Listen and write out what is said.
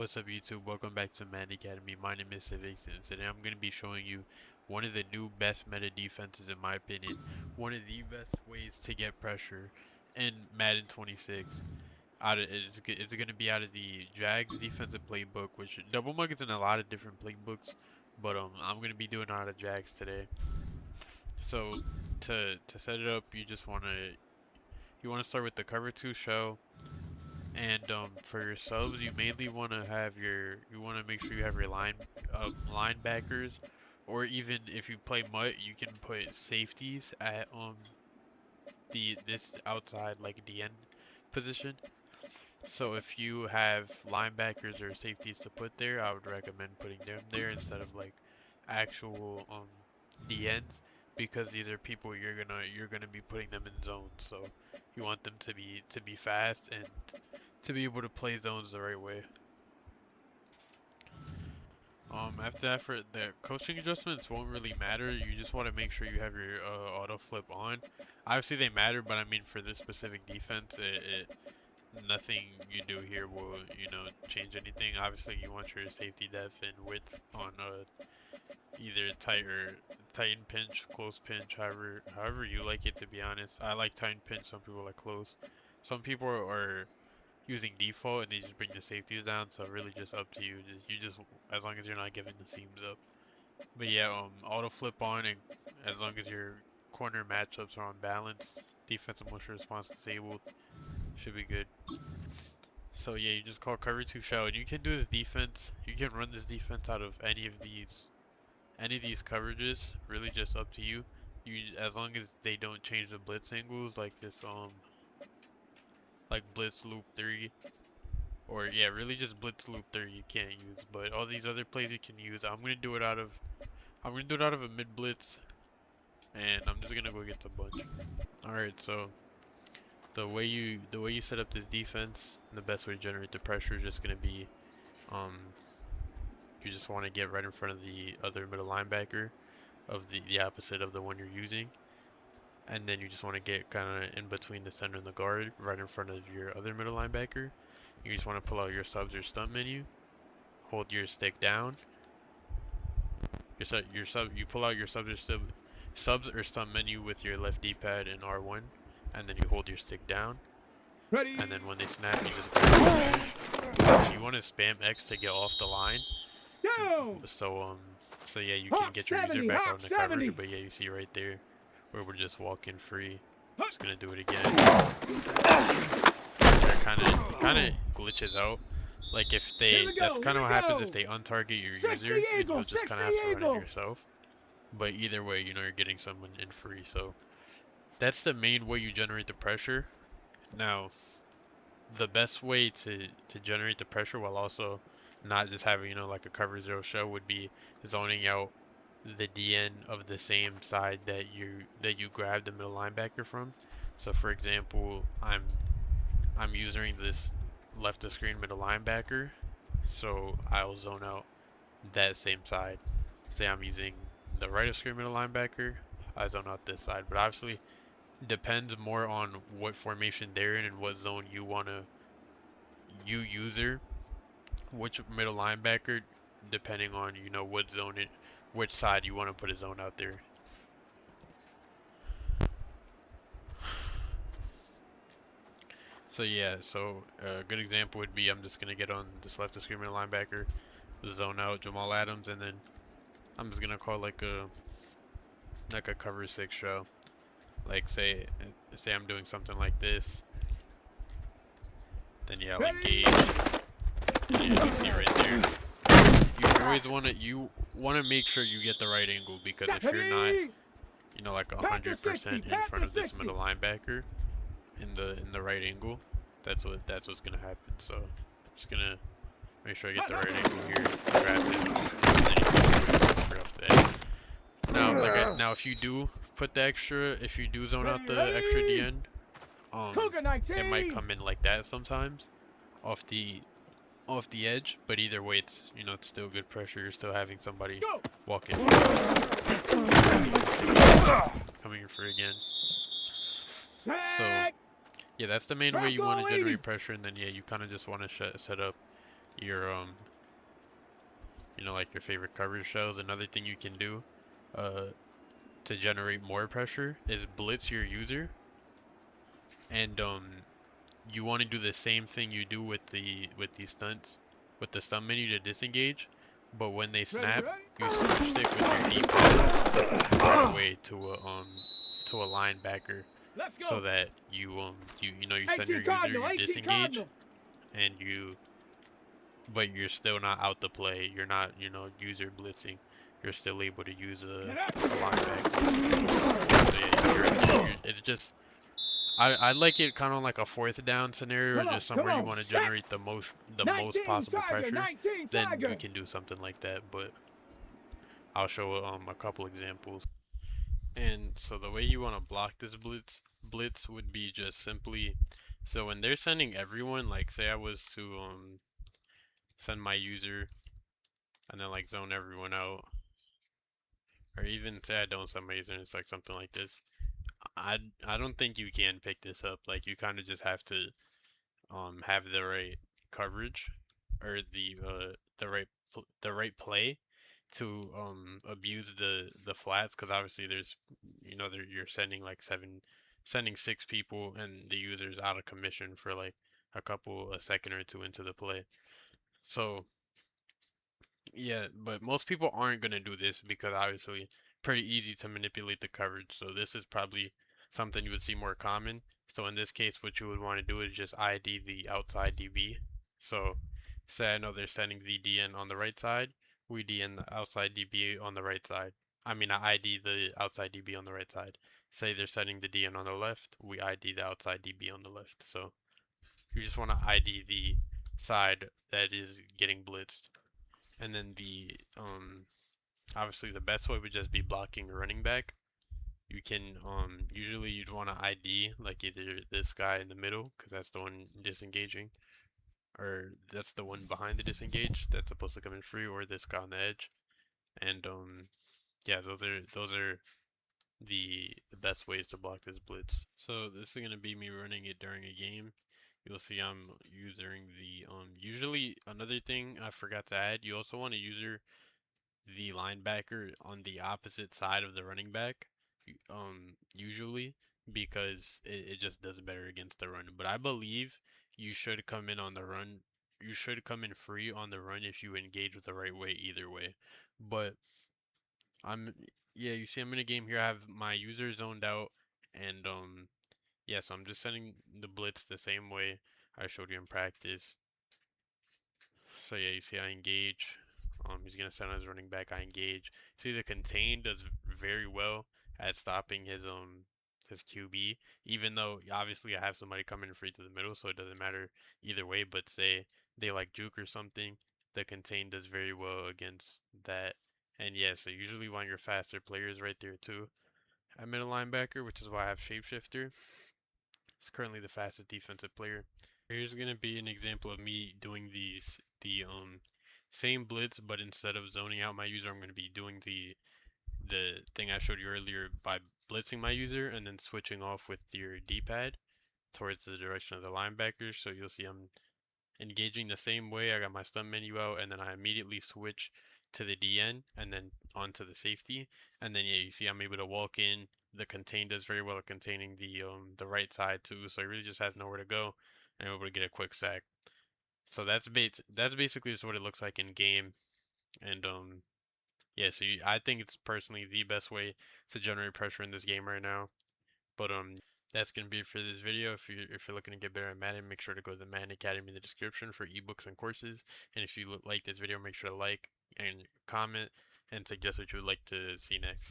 What's up YouTube? Welcome back to Madden Academy. My name is Civics and today I'm going to be showing you one of the new best meta defenses in my opinion. One of the best ways to get pressure in Madden 26. It's going to be out of the Jags defensive playbook, which double mug is in a lot of different playbooks, but I'm going to be doing it out of Jags today. So to set it up, you want to start with the cover 2 shell. And for your subs, you mainly want to have you want to make sure you have your linebackers, or even if you play MUT, you can put safeties at this outside like the end position. So if you have linebackers or safeties to put there, I would recommend putting them there instead of like actual DNs, because these are people you're gonna be putting them in zones. So you want them to be fast and to be able to play zones the right way. After that, for the coaching adjustments won't really matter. You just want to make sure you have your auto flip on. Obviously they matter, but I mean for this specific defense, nothing you do here will change anything. Obviously you want your safety depth and width on either tight and pinch, close pinch, however you like it. To be honest, I like tight and pinch. Some people like close. Some people are using default and they just bring the safeties down, so really just up to you. Just as long as you're not giving the seams up. But yeah, auto flip on, and as long as your corner matchups are on balance, defensive motion response disabled, should be good. So yeah, you just call cover 2 shell, and you can do this defense. You can run this defense out of any of these coverages. Really just up to you. As long as they don't change the blitz angles like this like blitz loop 3, or yeah, really just blitz loop 3 you can't use, but all these other plays you can use. I'm gonna do it out of a mid blitz, and I'm just gonna go get the bunch. All right, so the way you set up this defense, the best way to generate the pressure is just gonna be you just want to get right in front of the other middle linebacker of the opposite of the one you're using. And then you just want to get kind of in between the center and the guard, right in front of your other middle linebacker. You just want to pull out your subs or stunt menu, hold your stick down. You pull out your subs or stunt menu with your left D-pad and R1, and then you hold your stick down. Ready. And then when they snap, you just grab the you want to spam X to get off the line. Go! So yeah, you can get your user back on the coverage, but yeah, you see right there where we're just walking free. I'm just gonna do it again. Kind of glitches out. Like if that's kind of what happens if they untarget your user. You'll just kind of have to run it yourself. But either way, you're getting someone in free. So that's the main way you generate the pressure. Now, the best way to generate the pressure while also not just having like a cover 0 shell would be zoning out the DN of the same side that you grabbed the middle linebacker from. So for example, I'm using this left of screen middle linebacker, so I'll zone out that same side. Say I'm using the right of screen middle linebacker, I zone out this side. But obviously depends more on what formation they're in and what zone you user, which middle linebacker, depending on what zone which side you want to put a zone out there. So yeah, a good example would be I'm just gonna get on this left of screen middle linebacker, zone out Jamal Adams, and then I'm just gonna call like a cover 6 show. Like say I'm doing something like this. Then yeah, I'll engage. And yeah, you see right there. You always wanna make sure you get the right angle, because if you're not like 100% in front of this middle linebacker in the right angle, that's what's gonna happen. So I'm just gonna make sure I get the right angle here, grab it, and then you can off the edge. Now if you do put the extra, if you do zone out the extra DN, it might come in like that sometimes, off the edge, but either way it's it's still good pressure. You're still having somebody walk in, coming in for again. So yeah, that's the main way you want to generate pressure, and then yeah, you kind of just want to set up your like your favorite coverage shells. Another thing you can do uh to generate more pressure is blitz your user, and you want to do the same thing you do with the stunts with the stun menu to disengage, but when they Ready, snap, ready. you switch stick with your D-pad right away to a linebacker, Let's so go. that you send your 18 user, Cardinal, you 18 disengage, Cardinal. and but you're still not out the play. You're not user blitzing. You're still able to use Get a up. linebacker. So yeah, you see right there. It's just I like it kind of like a fourth down scenario, just Come somewhere you on, want to set. generate the most 19 possible Tiger, pressure. 19 Then we Tiger. can do something like that. But I'll show a couple examples. And so the way you want to block this blitz would be just simply, so when they're sending everyone, like say I was to send my user and then like zone everyone out, or even say I don't send my user, and it's like something like this. I don't think you can pick this up. Like you kind of just have to have the right coverage or the right play to abuse the flats, because obviously there's you're sending like sending six people and the user's out of commission for like a second or two into the play. So yeah, but most people aren't going to do this because obviously pretty easy to manipulate the coverage. So this is probably something you would see more common. So in this case, what you would want to do is just ID the outside DB. So say I know they're sending the DN on the right side, we DN the outside DB on the right side. I mean, I ID the outside DB on the right side. Say they're sending the DN on the left, we ID the outside DB on the left. So you just want to ID the side that is getting blitzed. And then the obviously the best way would just be blocking a running back. You can usually you'd want to ID like either this guy in the middle because that's the one disengaging, or that's the one behind the disengage that's supposed to come in free, or this guy on the edge. And yeah, those are the best ways to block this blitz. So this is gonna be me running it during a game. You'll see I'm using the usually another thing I forgot to add, you also want to use the linebacker on the opposite side of the running back, usually, because it just does better against the run. But I believe you should come in on the run. You should come in free on the run if you engage with the right way, either way. But I'm, yeah, you see, I'm in a game here. I have my user zoned out, and yeah, so I'm just sending the blitz the same way I showed you in practice. So yeah, you see I engage. He's gonna send his running back. I engage. See the contain does very well at stopping his QB, even though obviously I have somebody coming free to the middle, so it doesn't matter either way. But say they like juke or something, the contain does very well against that. And yeah, so usually one of your faster players right there too. I middle linebacker, which is why I have shapeshifter. It's currently the fastest defensive player. Here's gonna be an example of me doing the same blitz, but instead of zoning out my user, I'm gonna be doing the thing I showed you earlier by blitzing my user and then switching off with your D-pad towards the direction of the linebacker. So you'll see I'm engaging the same way. I got my stun menu out, and then I immediately switch to the DN and then onto the safety. And then yeah, you see I'm able to walk in. The contain does very well at containing the right side too, so he really just has nowhere to go, and I'm able to get a quick sack. So that's basically just what it looks like in game. And yeah, so I think it's personally the best way to generate pressure in this game right now. But that's gonna be it for this video. If you're looking to get better at Madden, make sure to go to the Madden Academy in the description for ebooks and courses. And if you like this video, make sure to like and comment and suggest what you would like to see next.